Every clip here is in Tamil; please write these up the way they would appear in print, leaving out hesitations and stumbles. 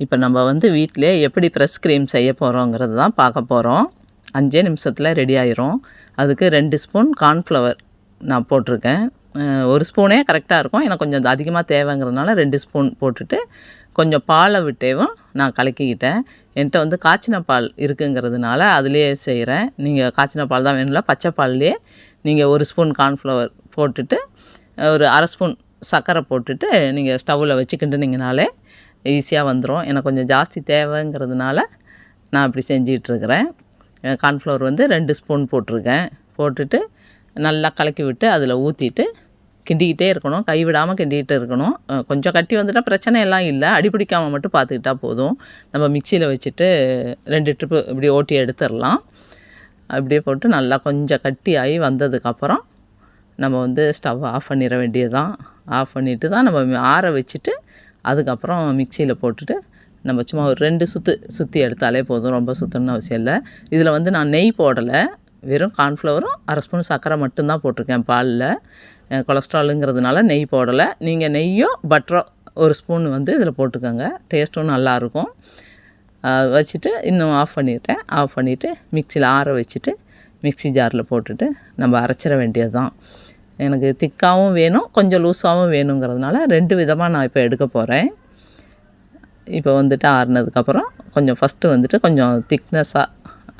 இப்போ நம்ம வந்து வீட்டிலே எப்படி ப்ரெஸ் க்ரீம் செய்ய போகிறோங்கிறது தான் பார்க்க போகிறோம். 5 நிமிஷத்தில் ரெடி ஆயிரும். அதுக்கு 2 ஸ்பூன் கார்ன்ஃப்ளவர் நான் போட்டிருக்கேன். 1 ஸ்பூனே கரெக்டாக இருக்கும். எனக்கு கொஞ்சம் அதிகமாக தேவைங்கிறதுனால 2 ஸ்பூன் போட்டுட்டு கொஞ்சம் பாலை விட்டேவும் நான் கலக்கிக்கிட்டேன். என்கிட்ட வந்து காய்ச்சின பால் இருக்குங்கிறதுனால அதுலேயே செய்கிறேன். நீங்கள் காய்ச்சின பால் தான் வேணும்ல, பச்சை பால்லையே நீங்கள் 1 ஸ்பூன் கார்ன்ஃப்ளவர் போட்டுட்டு ஒரு அரை ஸ்பூன் சர்க்கரை போட்டுட்டு நீங்கள் ஸ்டவ்வில் வச்சு கிண்டுனீங்கனாலே ஈஸியாக வந்துடும். எனக்கு கொஞ்சம் ஜாஸ்தி தேவைங்கிறதுனால நான் இப்படி செஞ்சிகிட்ருக்கிறேன். கார்ன்ஃப்ளவர் வந்து 2 ஸ்பூன் போட்டிருக்கேன். போட்டுட்டு நல்லா கலக்கி விட்டு அதில் ஊற்றிட்டு கிண்டிக்கிட்டே இருக்கணும். கைவிடாமல் கிண்டிக்கிட்டே இருக்கணும். கொஞ்சம் கட்டி வந்துட்டால் பிரச்சனை எல்லாம் இல்லை, அடிப்பிடிக்காமல் மட்டும் பார்த்துக்கிட்டா போதும். நம்ம மிக்சியில் வச்சுட்டு 2 ட்ரிப்பு இப்படி ஓட்டி எடுத்துடலாம். அப்படியே போட்டு நல்லா கொஞ்சம் கட்டி ஆகி வந்ததுக்கப்புறம் நம்ம வந்து ஸ்டவ் ஆஃப் பண்ணிட வேண்டியதுதான். ஆஃப் பண்ணிவிட்டு தான் நம்ம ஆற வச்சுட்டு அதுக்கப்புறம் மிக்சியில் போட்டுட்டு நம்ம சும்மா ஒரு 2 சுற்றி எடுத்தாலே போதும். ரொம்ப சுற்றணும்னு அவசியம் இல்லை. இதில் வந்து நான் நெய் போடலை, வெறும் கார்ன்ஃப்ளவரும் அரை ஸ்பூன் சர்க்கரை மட்டும்தான் போட்டிருக்கேன் பாலில். கொலஸ்ட்ராலுங்கிறதுனால நெய் போடலை. நீங்கள் நெய்யோ பட்டரோ 1 ஸ்பூன் வந்து இதில் போட்டுக்கோங்க, டேஸ்ட்டும் நல்லாயிருக்கும். வச்சுட்டு இன்னும் ஆஃப் பண்ணிவிட்டேன். ஆஃப் பண்ணிவிட்டு மிக்சியில் ஆற வச்சுட்டு மிக்சி ஜாரில் போட்டுட்டு நம்ம அரைச்சிட வேண்டியது தான். எனக்கு திக்காகவும் வேணும், கொஞ்சம் லூஸாகவும் வேணுங்கிறதுனால 2 விதமாக நான் இப்போ எடுக்க போகிறேன். இப்போ வந்துட்டு ஆறுனதுக்கப்புறம் கொஞ்சம் ஃபஸ்ட்டு வந்துட்டு கொஞ்சம் திக்னஸாக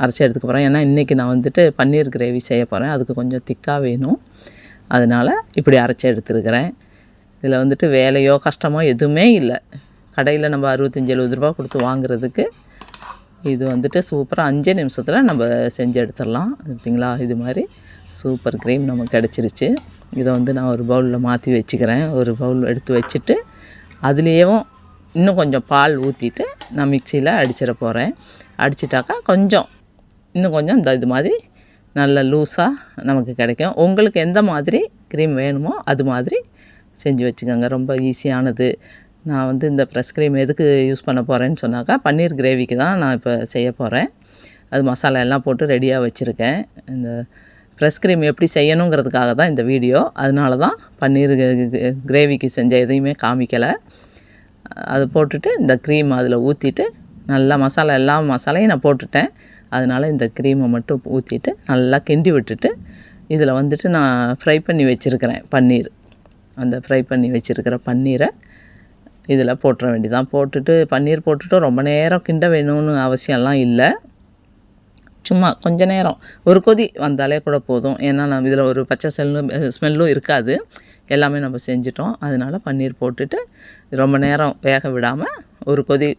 அரைச்சி எடுத்துக்க போகிறேன். ஏன்னா இன்றைக்கி நான் வந்துட்டு பன்னீர் கிரேவி செய்ய போகிறேன். அதுக்கு கொஞ்சம் திக்காக வேணும், அதனால் இப்படி அரைச்சி எடுத்துருக்கிறேன். இதில் வந்துட்டு வேலையோ கஷ்டமோ எதுவுமே இல்லை. கடையில் நம்ம 65-70 ரூபா கொடுத்து வாங்குறதுக்கு இது வந்துட்டு சூப்பராக 5 நிமிஷத்தில் நம்ம செஞ்சு எடுத்துடலாம். பார்த்தீங்களா, இது மாதிரி சூப்பர் க்ரீம் நமக்கு கிடச்சிருச்சு. இதை வந்து நான் ஒரு பவுலில் மாற்றி வச்சுக்கிறேன். ஒரு பவுல் எடுத்து வச்சுட்டு அதுலேயும் இன்னும் கொஞ்சம் பால் ஊற்றிட்டு நான் மிக்சியில் அடிச்சிட போகிறேன். அடிச்சிட்டாக்கா இன்னும் கொஞ்சம் இது மாதிரி நல்ல லூஸாக நமக்கு கிடைக்கும். உங்களுக்கு எந்த மாதிரி க்ரீம் வேணுமோ அது மாதிரி செஞ்சு வச்சுக்கோங்க. ரொம்ப ஈஸியானது. நான் வந்து இந்த ப்ரெஸ் க்ரீம் எதுக்கு யூஸ் பண்ண போகிறேன்னு சொன்னாக்கா பன்னீர் கிரேவிக்கு தான் நான் இப்போ செய்ய போகிறேன். அது மசாலா எல்லாம் போட்டு ரெடியாக வச்சுருக்கேன். இந்த ப்ரெஸ் க்ரீம் எப்படி செய்யணுங்கிறதுக்காக தான் இந்த வீடியோ. அதனால தான் பன்னீர் கிரேவிக்கு செஞ்ச எதையுமே காமிக்கலை. அது போட்டுட்டு இந்த க்ரீம் அதில் ஊற்றிட்டு நல்லா எல்லா மசாலையும் நான் போட்டுட்டேன். அதனால் இந்த க்ரீமை மட்டும் ஊற்றிட்டு நல்லா கிண்டி விட்டுட்டு இதில் வந்துட்டு நான் ஃப்ரை பண்ணி வச்சுருக்கிறேன் பன்னீர். அந்த ஃப்ரை பண்ணி வச்சுருக்கிற பன்னீரை இதில் போட்டுற வேண்டியதான். போட்டுட்டு பன்னீர் போட்டுட்டு ரொம்ப நேரம் கிண்ட வேணும்னு அவசியம்லாம் இல்லை. சும்மா கொஞ்சம் நேரம் ஒரு கொதி வந்தாலே கூட போதும். ஏன்னா நம்ம இதில் ஒரு பச்சை ஸ்மெல்லும் இருக்காது. எல்லாமே நம்ம செஞ்சிட்டோம். அதனால் பன்னீர் போட்டுட்டு ரொம்ப நேரம் வேக விடாமல் ஒரு கொதி